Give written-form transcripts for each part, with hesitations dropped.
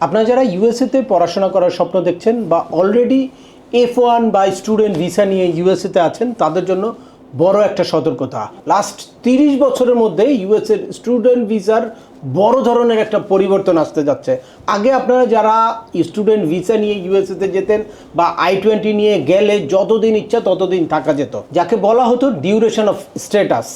আপনারা যারা ইউএসএতে পড়াশোনা করার স্বপ্ন দেখছেন বা অলরেডি F1 বা স্টুডেন্ট ভিসা নিয়ে ইউএসএতে আছেন, তাদের জন্য বড় একটা সতর্কতা। লাস্ট 30 বছরের মধ্যে ইউএসএর স্টুডেন্ট ভিসার বড় ধরনের একটা পরিবর্তন আসতে যাচ্ছে। আগে আপনারা যারা স্টুডেন্ট ভিসা নিয়ে ইউএসএতে যেতেন বা I-20 নিয়ে গেলে যতদিন ইচ্ছা ততদিন থাকা যেত, যাকে বলা হতো ডিউরেশন অফ স্ট্যাটাস।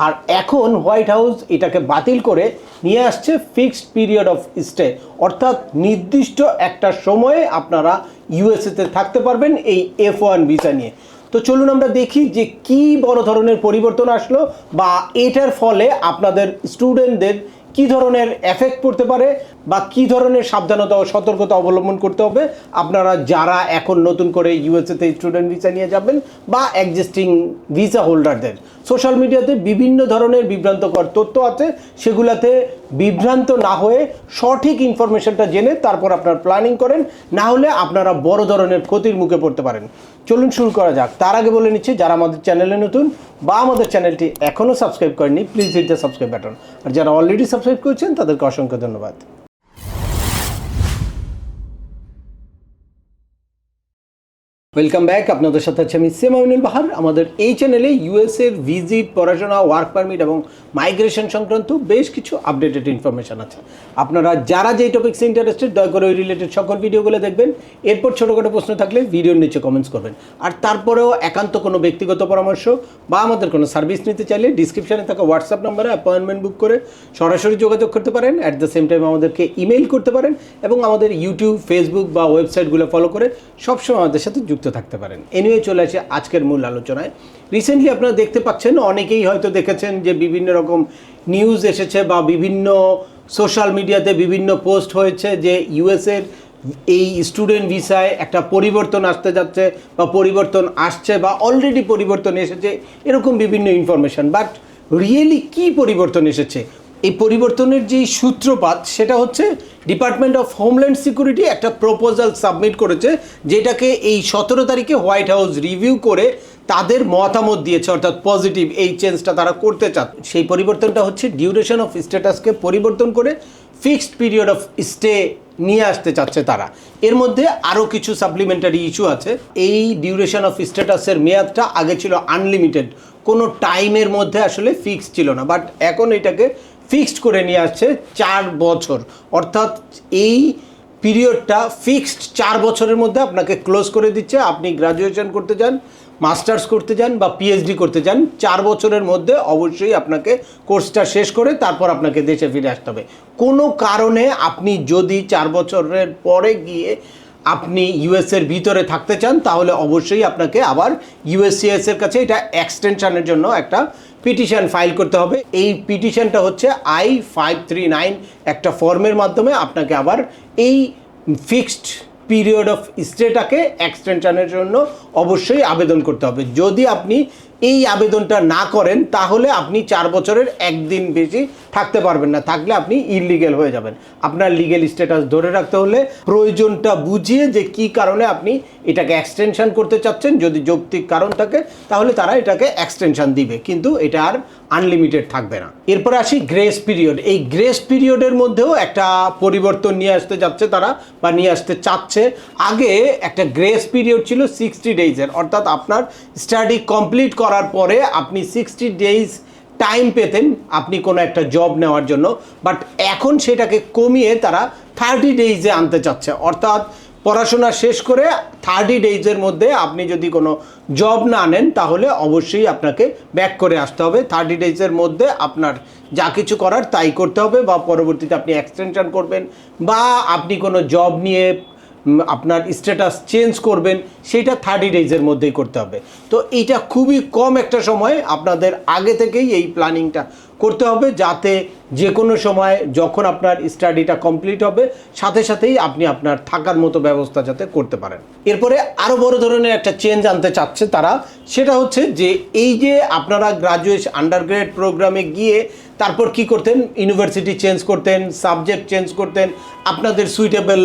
আর এখন হোয়াইট হাউস এটাকে বাতিল করে নিয়ে আসছে ফিক্সড পিরিয়ড অফ স্টে, অর্থাৎ নির্দিষ্ট একটা সময়ে আপনারা ইউএসএতে থাকতে পারবেন এই F1 ভিসা নিয়ে। তো চলুন আমরা দেখি যে কি বড় ধরনের পরিবর্তন আসলো বা এটার ফলে আপনাদের স্টুডেন্টদের কী ধরনের এফেক্ট পড়তে পারে বা কী ধরনের সাবধানতা ও সতর্কতা অবলম্বন করতে হবে আপনারা যারা এখন নতুন করে ইউএসএতে স্টুডেন্ট ভিসা নিয়ে যাবেন বা এক্সিস্টিং ভিসা হোল্ডারদের। সোশ্যাল মিডিয়াতে বিভিন্ন ধরনের বিভ্রান্তকর তথ্য আছে, সেগুলাতে বিভ্রান্ত না হয়ে সঠিক ইনফরমেশনটা জেনে তারপর আপনার প্ল্যানিং করেন, না হলে আপনারা বড় ধরনের ক্ষতির মুখে পড়তে পারেন। চলুন শুরু করা যাক। তার আগে বলে নিচ্ছি, যারা আমাদের চ্যানেলে নতুন বা আমাদের চ্যানেলটি এখনও সাবস্ক্রাইব করেননি, please hit the subscribe button. আর যারা অলরেডি সাবস্ক্রাইব করেছেন তাদেরকে অসংখ্য ধন্যবাদ। Welcome back. আপনাদের সাথে আছে আমি সেমাউনুল বাহার। আমাদের এই চ্যানেলে ইউএসএর ভিজিট, পড়াশোনা, ওয়ার্ক পারমিট এবং মাইগ্রেশন সংক্রান্ত বেশ কিছু আপডেটেড ইনফরমেশান আছে। আপনারা যারা যেই টপিক্সে ইন্টারেস্টেড দয়া করে ওই রিলেটেড সকল ভিডিওগুলো দেখবেন। এরপর ছোটোখাটো প্রশ্ন থাকলে ভিডিওর নিচে কমেন্টস করবেন। আর তারপরেও একান্ত কোনো ব্যক্তিগত পরামর্শ বা আমাদের কোনো সার্ভিস নিতে চাইলে ডিসক্রিপশানে থাকা হোয়াটসঅ্যাপ নাম্বারে অ্যাপয়েন্টমেন্ট বুক করে সরাসরি যোগাযোগ করতে পারেন। অ্যাট দ্য সেম টাইম আমাদেরকে ইমেইল করতে পারেন এবং আমাদের ইউটিউব, ফেসবুক বা ওয়েবসাইটগুলো ফলো করে সবসময় আমাদের সাথে যুক্ত থাকতে পারেন। এনিওয়ে চলে আসে আজকের মূল আলোচনায়। রিসেন্টলি আপনারা দেখতে পাচ্ছেন, অনেকেই হয়তো দেখেছেন যে বিভিন্ন রকম নিউজ এসেছে বা বিভিন্ন সোশ্যাল মিডিয়াতে বিভিন্ন পোস্ট হয়েছে যে ইউএসএর এই স্টুডেন্ট ভিসায় একটা পরিবর্তন আসতে যাচ্ছে বা পরিবর্তন আসছে বা অলরেডি পরিবর্তন এসেছে, এরকম বিভিন্ন ইনফরমেশান। বাট রিয়েলি কী পরিবর্তন এসেছে? এই পরিবর্তনের যেই সূত্রপাত সেটা হচ্ছে ডিপার্টমেন্ট অফ হোমল্যান্ড সিকিউরিটি একটা প্রপোজাল সাবমিট করেছে, যেটাকে এই 17 তারিখে হোয়াইট হাউস রিভিউ করে তাদের মতামত দিয়েছে, অর্থাৎ পজিটিভ এই চেঞ্জটা তারা করতে চাচ্ছে। সেই পরিবর্তনটা হচ্ছে ডিউরেশন অফ স্ট্যাটাসকে পরিবর্তন করে ফিক্সড পিরিয়ড অফ স্টে নিয়ে আসতে চাচ্ছে তারা। এর মধ্যে আরও কিছু সাপ্লিমেন্টারি ইস্যু আছে। এই ডিউরেশন অফ স্ট্যাটাসের মেয়াদটা আগে ছিল আনলিমিটেড, কোনো টাইমের মধ্যে আসলে ফিক্স ছিল না, বাট এখন এটাকে ফিক্সড করে নিয়ে আসছে 4 বছর, অর্থাৎ এই পিরিয়ডটা ফিক্সড 4 বছরের মধ্যে আপনাকে ক্লোজ করে দিচ্ছে। আপনি গ্র্যাজুয়েশন করতে যান, মাস্টার্স করতে যান বা পিএইচডি করতে যান, 4 বছরের মধ্যে অবশ্যই আপনাকে কোর্সটা শেষ করে তারপর আপনাকে দেশে ফিরে আসতে হবে। কোনো কারণে আপনি যদি 4 বছরের পরে গিয়ে আপনি ইউএসএর ভিতরে থাকতে চান, তাহলে অবশ্যই আপনাকে আবার ইউএসসিএসের কাছে এটা এক্সটেনশনের জন্য একটা পিটিশন ফাইল করতে হবে। এই পিটিশনটা হচ্ছে I-539 একটা ফর্মের মাধ্যমে আপনাকে আবার এই ফিক্সড পিরিয়ড অফ স্টেটাকে এক্সটেনশনের জন্য অবশ্যই আবেদন করতে হবে। যদি আপনি এই আবেদনটা না করেন তাহলে আপনি 4 বছরের একদিন বেশি থাকতে পারবেন না, থাকলে আপনি ইললিগেল হয়ে যাবেন। আপনার লিগেল স্ট্যাটাস ধরে রাখতে হলে প্রয়োজনটা বুঝিয়ে যে কি কারণে আপনি এটাকে এক্সটেনশন করতে চাচ্ছেন, যদি যৌক্তিক কারণ থাকে তাহলে তারা এটাকে এক্সটেনশন দিবে, কিন্তু এটা আর আনলিমিটেড থাকবে না। এরপরে আসি গ্রেস পিরিয়ড। এই গ্রেস পিরিয়ডের মধ্যেও একটা পরিবর্তন নিয়ে আসতে যাচ্ছে তারা বা নিয়ে আসতে চাচ্ছে। আগে একটা গ্রেস পিরিয়ড ছিল 60 ডেইজের, অর্থাৎ আপনার স্টাডি কমপ্লিট করার পরে আপনি 60 ডেইজ টাইম পেতেন আপনি কোনো একটা জব নেওয়ার জন্য, বাট এখন সেটাকে কমিয়ে তারা 30 ডেইজে আনতে চাচ্ছে। অর্থাৎ পড়াশোনা শেষ করে 30 ডেইজের মধ্যে আপনি যদি কোনো জব না নেন তাহলে অবশ্যই আপনাকে ব্যাক করে আসতে হবে। 30 ডেইজের মধ্যে আপনার যা কিছু করার তাই করতে হবে, বা পরবর্তীতে আপনি এক্সটেনশন করবেন বা আপনি কোনো জব নিয়ে আপনার স্ট্যাটাস চেঞ্জ করবেন, সেটা 30 ডেইজের মধ্যেই করতে হবে। তো এইটা খুবই কম একটা সময়, আপনাদের আগে থেকেই এই প্ল্যানিংটা করতে হবে, যাতে যে কোনো সময় যখন আপনার স্টাডিটা কমপ্লিট হবে সাথে সাথেই আপনি আপনার থাকার মতো ব্যবস্থা যাতে করতে পারেন। এরপরে আরও বড় ধরনের একটা চেঞ্জ আনতে চাচ্ছে তারা, সেটা হচ্ছে যে এই যে আপনারা গ্রাজুয়েশন আন্ডারগ্রেড প্রোগ্রামে গিয়ে তারপর কি করতেন, ইউনিভার্সিটি চেঞ্জ করতেন, সাবজেক্ট চেঞ্জ করতেন, আপনাদের সুইটেবল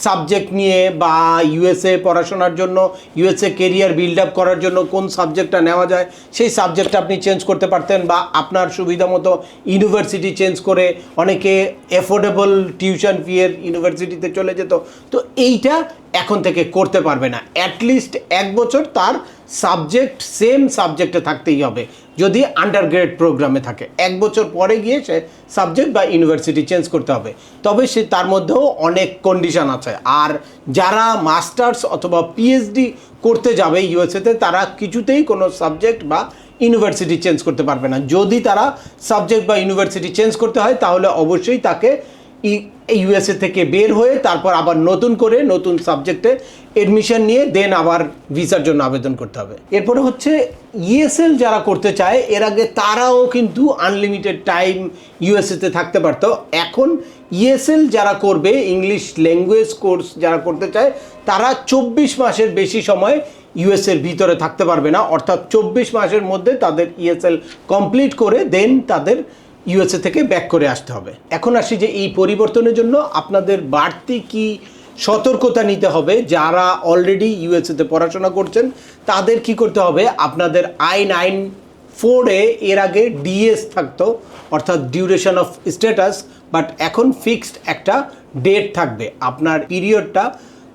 সাবজেক্ট নিয়ে বা ইউএসএ পড়াশোনার জন্য, ইউএসএ কেরিয়ার বিল্ড আপ করার জন্য কোন সাবজেক্টটা নেওয়া যায় সেই সাবজেক্টটা আপনি চেঞ্জ করতে পারতেন, বা আপনার সুবিধা মতো ইউনিভার্সিটি চেঞ্জ করে অনেকে অ্যাফোর্ডেবল টিউশন ফিয়ের ইউনিভার্সিটিতে চলে যেত। তো এইটা এখন থেকে করতে পারবে না, অ্যাটলিস্ট 1 বছর তার সাবজেক্ট সেম সাবজেক্টে থাকতেই হবে যদি আন্ডারগ্রেড প্রোগ্রামে থাকে। 1 বছর পরে গিয়ে সে সাবজেক্ট বা ইউনিভার্সিটি চেঞ্জ করতে হবে, তবে সে তার মধ্যেও অনেক কন্ডিশন আছে। আর যারা মাস্টার্স অথবা পিএইচডি করতে যাবে ইউএসএতে, তারা কিছুতেই কোনো সাবজেক্ট বা ইউনিভার্সিটি চেঞ্জ করতে পারবে না। যদি তারা সাবজেক্ট বা ইউনিভার্সিটি চেঞ্জ করতে হয় তাহলে অবশ্যই তাকে ইউএসএ থেকে বের হয়ে তারপর আবার নতুন করে নতুন সাবজেক্টে এডমিশন নিয়ে দেন আবার ভিসার জন্য আবেদন করতে হবে। এরপরে হচ্ছে ইএসএল যারা করতে চায়, এর আগে তারাও কিন্তু আনলিমিটেড টাইম ইউএসএতে থাকতে পারতো। এখন ইএসএল যারা করবে, ইংলিশ ল্যাঙ্গুয়েজ কোর্স যারা করতে চায়, তারা 24 মাসের বেশি সময় ইউএসএর ভিতরে থাকতে পারবে না, অর্থাৎ 24 মাসের মধ্যে তাদের ইএসএল কমপ্লিট করে দেন তাদের ইউএসএ থেকে ব্যাক করে আসতে হবে। এখন আসি যে এই পরিবর্তনের জন্য আপনাদের বাড়তি কি সতর্কতা নিতে হবে। যারা অলরেডি ইউএসএতে পড়াশোনা করছেন তাদের কি করতে হবে, আপনাদের I-94-এ এর আগে ডিএস থাকতো, অর্থাৎ ডিউরেশন অফ স্ট্যাটাস, বাট এখন ফিক্সড একটা ডেট থাকবে। আপনার পিরিয়ডটা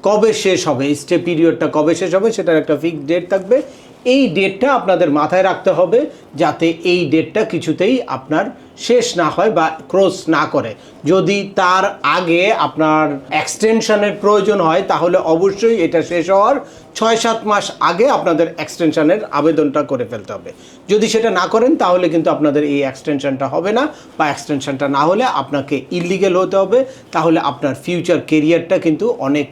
কবে শেষ হবে, স্টে পিরিয়ডটা কবে শেষ হবে সেটার একটা ফিক্সড ডেট থাকবে। এই ডেটটা আপনাদের মাথায় রাখতে হবে যাতে এই ডেটটা কিছুতেই আপনার শেষ না হয় বা ক্রস না করে। যদি তার আগে আপনার এক্সটেনশনের প্রয়োজন হয় তাহলে অবশ্যই এটা শেষ হওয়ার 6-7 মাস আগে আপনাদের এক্সটেনশনের আবেদনটা করে ফেলতে হবে। যদি সেটা না করেন তাহলে কিন্তু আপনাদের এই এক্সটেনশনটা হবে না, বা এক্সটেনশনটা না হলে আপনাকে ইলিগেল হতে হবে, তাহলে আপনার ফিউচার কেরিয়ারটা কিন্তু অনেক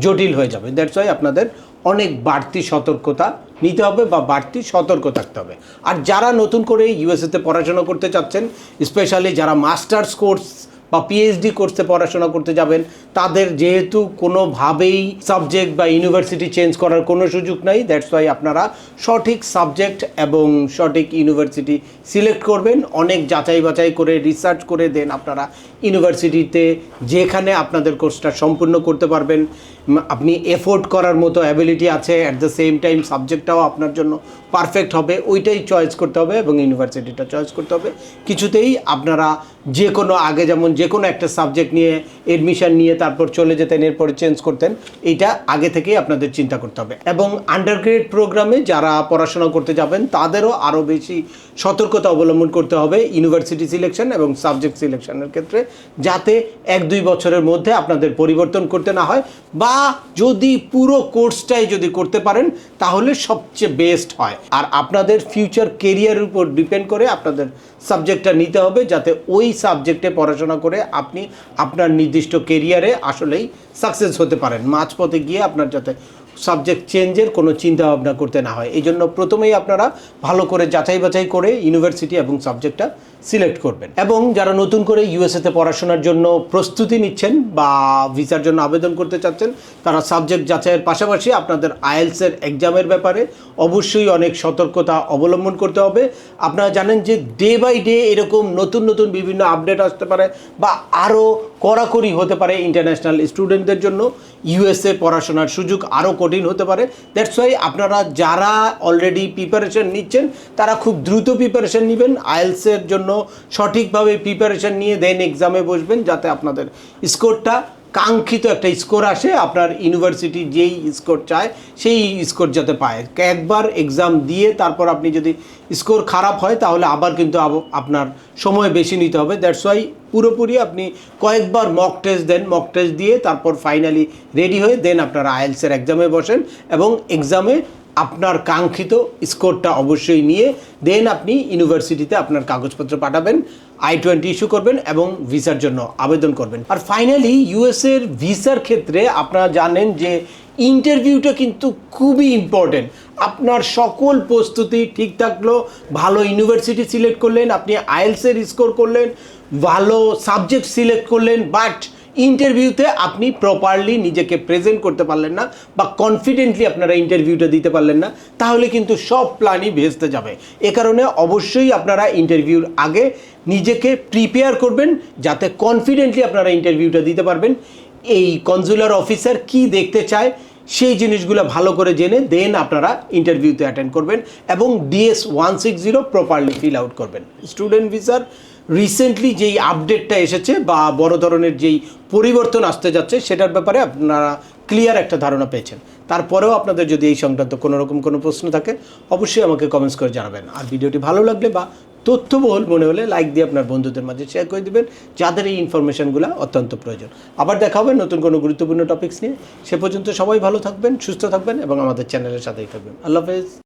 জটিল হয়ে যাবে। দ্যাটস ওয়াই আপনাদের অনেক বাড়তি সতর্কতা নিতে হবে বা বাড়তি সতর্ক থাকতে হবে। আর যারা নতুন করে ইউএসএতে পড়াশোনা করতে চাচ্ছেন, স্পেশালি যারা মাস্টার্স কোর্স বা পিএইচডি কোর্সে পড়াশোনা করতে যাবেন, তাদের যেহেতু কোনোভাবেই সাবজেক্ট বা ইউনিভার্সিটি চেঞ্জ করার কোনো সুযোগ নাই, দ্যাটস ওয়াই আপনারা সঠিক সাবজেক্ট এবং সঠিক ইউনিভার্সিটি সিলেক্ট করবেন। অনেক যাচাই বাছাই করে রিসার্চ করে দেন আপনারা ইউনিভার্সিটিতে যেখানে আপনাদের কোর্সটা সম্পূর্ণ করতে পারবেন, আপনি এফোর্ড করার মতো অ্যাবিলিটি আছে, অ্যাট দ্য সেম টাইম সাবজেক্টটাও আপনার জন্য পারফেক্ট হবে, ওইটাই চয়েস করতে হবে এবং ইউনিভার্সিটিটা চয়েস করতে হবে। কিছুতেই আপনারা যে কোনো আগে যেমন যে কোনো একটা সাবজেক্ট নিয়ে এডমিশন নিয়ে তারপর চলে যেতেন, এরপরে চেঞ্জ করতেন, এইটা আগে থেকেই আপনাদের চিন্তা করতে হবে। এবং আন্ডারগ্রেড প্রোগ্রামে যারা পড়াশোনা করতে যাবেন তাদেরও আরও বেশি সতর্কতা অবলম্বন করতে হবে ইউনিভার্সিটি সিলেকশন এবং সাবজেক্ট সিলেকশনের ক্ষেত্রে, যাতে 1-2 বছরের মধ্যে আপনাদের পরিবর্তন করতে না হয়, বা যদি পুরো কোর্সটাই যদি করতে পারেন তাহলে সবচেয়ে বেস্ট হয়। আর আপনাদের ফিউচার কেরিয়ারের উপর ডিপেন্ড করে আপনাদের সাবজেক্টটা নিতে হবে, যাতে ওই সাবজেক্টে পড়াশোনা করে আপনি আপনার নির্দিষ্ট কেরিয়ারে আসলেই সাকসেস হতে পারেন। মাঝপথে গিয়ে আপনার যাতে সাবজেক্ট চেঞ্জের কোনো চিন্তা ভাবনা করতে না হয়, এই জন্য প্রথমেই আপনারা ভালো করে যাচাই বাছাই করে ইউনিভার্সিটি এবং সাবজেক্টটা সিলেক্ট করবেন। এবং যারা নতুন করে ইউএসএতে পড়াশোনার জন্য প্রস্তুতি নিচ্ছেন বা ভিসার জন্য আবেদন করতে চাচ্ছেন, তারা সাবজেক্ট যাচাইয়ের পাশাপাশি আপনাদের আইএলসের এক্সামের ব্যাপারে অবশ্যই অনেক সতর্কতা অবলম্বন করতে হবে। আপনারা জানেন যে ডে বাই ডে এরকম নতুন নতুন বিভিন্ন আপডেট আসতে পারে বা আরও কড়াকড়ি হতে পারে ইন্টারন্যাশনাল স্টুডেন্টদের জন্য। ইউএসএ পড়াশোনার সুযোগ আরও কঠিন হতে পারে। দ্যাটস ওয়াই আপনারা যারা অলরেডি প্রিপারেশন নিচ্ছেন তারা খুব দ্রুত প্রিপারেশন নেবেন, আইএলসের জন্য সঠিকভাবে প্রিপারেশন নিয়ে দেন এক্সামে বসবেন, যাতে আপনাদের স্কোরটা কাঙ্ক্ষিত একটা স্কোর আসে, আপনার ইউনিভার্সিটি যেই স্কোর চায় সেই স্কোর যাতে পায়। একবার এক্সাম দিয়ে তারপর আপনি যদি স্কোর খারাপ হয় তাহলে আবার কিন্তু আপনার সময় বেশি নিতে হবে। দ্যাটস ওয়াই পুরোপুরি আপনি কয়েকবার মক টেস্ট দেন, মক টেস্ট দিয়ে তারপর ফাইনালি রেডি হয়ে দেন আপনারা আইএলসের এক্সামে বসেন এবং এক্সামে আপনার কাঙ্ক্ষিত স্কোরটা অবশ্যই নিয়ে দেন আপনি ইউনিভার্সিটিতে আপনার কাগজপত্র পাঠাবেন, I-20 ইস্যু করবেন এবং ভিসার জন্য আবেদন করবেন। আর ফাইনালি ইউএসএর ভিসার ক্ষেত্রে আপনারা জানেন যে ইন্টারভিউটা কিন্তু খুবই ইম্পর্টেন্ট। আপনার সকল প্রস্তুতি ঠিক থাকলো, ভালো ইউনিভার্সিটি সিলেক্ট করলেন, আপনি আইএলসের স্কোর করলেন, ভালো সাবজেক্ট সিলেক্ট করলেন, বাট ইন্টারভিউতে আপনি প্রপারলি নিজেকে প্রেজেন্ট করতে পারলেন না বা কনফিডেন্টলি আপনারা ইন্টারভিউটা দিতে পারলেন না, তাহলে কিন্তু সব প্ল্যানই ভেস্তে যাবে। এ কারণে অবশ্যই আপনারা ইন্টারভিউর আগে নিজেকে প্রিপেয়ার করবেন, যাতে কনফিডেন্টলি আপনারা ইন্টারভিউটা দিতে পারবেন। এই কনজুলার অফিসার কি দেখতে চায় সেই জিনিসগুলো ভালো করে জেনে দেন আপনারা ইন্টারভিউতে অ্যাটেন্ড করবেন এবং DS-160 প্রপারলি ফিল আউট করবেন। স্টুডেন্ট ভিসার রিসেন্টলি যেই আপডেটটা এসেছে বা বড় ধরনের যেই পরিবর্তন আসতে যাচ্ছে সেটার ব্যাপারে আপনারা ক্লিয়ার একটা ধারণা পেয়েছেন। তারপরেও আপনাদের যদি এই সংক্রান্ত কোনো রকম কোনো প্রশ্ন থাকে অবশ্যই আমাকে কমেন্টস করে জানাবেন। আর ভিডিওটি ভালো লাগলে বা তথ্যবহুল মনে হলে লাইক দিয়ে আপনার বন্ধুদের মাঝে শেয়ার করে দিবেন, যাদের এই ইনফরমেশনগুলো অত্যন্ত প্রয়োজন। আবার দেখা হবে নতুন কোনো গুরুত্বপূর্ণ টপিকস নিয়ে। সে পর্যন্ত সবাই ভালো থাকবেন, সুস্থ থাকবেন এবং আমাদের চ্যানেলের সাথেই থাকবেন। আল্লাহ হাফেজ।